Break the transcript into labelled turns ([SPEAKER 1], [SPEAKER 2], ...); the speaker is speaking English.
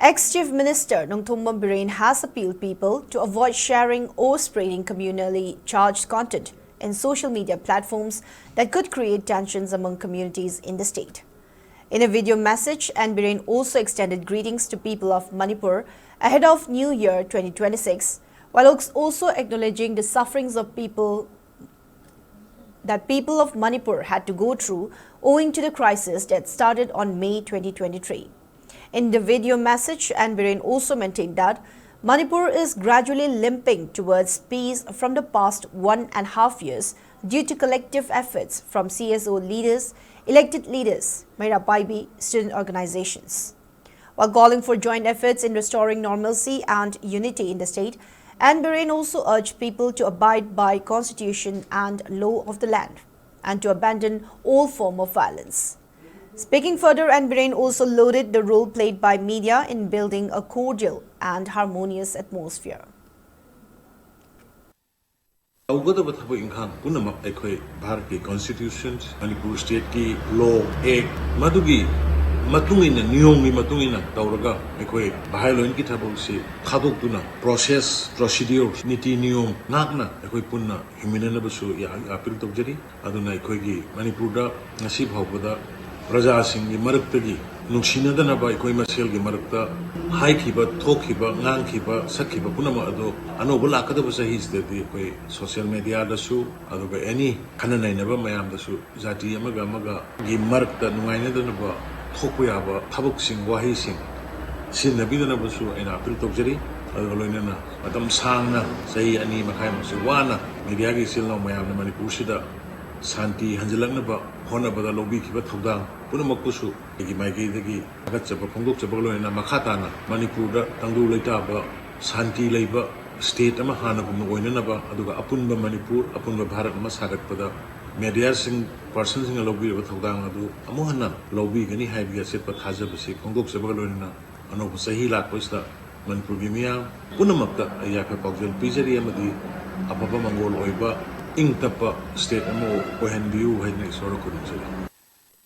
[SPEAKER 1] Ex-Chief Minister Nongthongman Biren has appealed people to avoid sharing or spreading communally charged content in social media platforms that could create tensions among communities in the state. In a video message, N. Biren also extended greetings to people of Manipur ahead of New Year 2026, while also acknowledging the sufferings of people of Manipur had to go through owing to the crisis that started on May 2023. In the video message, N. Biren also maintained that Manipur is gradually limping towards peace from the past 1.5 years due to collective efforts from CSO leaders, elected leaders, Meira Paibi, student organizations. While calling for joint efforts in restoring normalcy and unity in the state, N. Biren also urged people to abide by constitution and law of the land and to abandon all form of violence. Speaking further, N. Biren also lauded the role played by media in building a cordial and harmonious atmosphere.
[SPEAKER 2] Tawgadaba thaba inkhang punamak aikhoi Bharat ki constitution Manipur state ki law act madugi matungina niyom ni matungina tawraga aikhoi bahailoin ki thabok se khadokduna process procedure niti niyom nakna aikhoi punna himinana basu ya appeal tawjari aduna aikhoi gi Manipur da ngasi bhaubada Raja Singh Maruktagi Nungsinadana by Koi Maselgi Marukta, Haikiba, Tokiba, Nankiba, Sakiba, Punama Ado, Anobula Kadabasa his the social media the su, Ado by any Kanana never Mayam the su, Zati Yamaga Maga, Gimarta, Nuainadanaba, Tokuyaba, Tabuk Singh, Wahi Singh, Sin the Bidanabasu and April Tokjari, Adolina, Madam Sangna, Say Ani Makam Suwana, Mediagi Silno Mayam, the Manipushida. Santi Hanjalanaba, Honabada Lobby Kiba Togdang, Punamakusu, Egi Maigi, Agatsapa, Pongokabolo and Makatana, Manipura, Tangu Letaba, Santi Labor, State Amahana, Goinanaba, Aduga Apunba Manipur, Apunba Bharat Masagat Pada, Media Sing persons in a lobby of Togdang Adu, Amuhana, Lobby, any Hibia Sepa Hazabasi, Pongokabolo, Anopasahi Costa, Manipurgimia, Punamata, Ayaka Pogel, Pizzeria Madi, Ababa Mangol Oiba. Ing tapa state mo ohen biu hay na isoro ko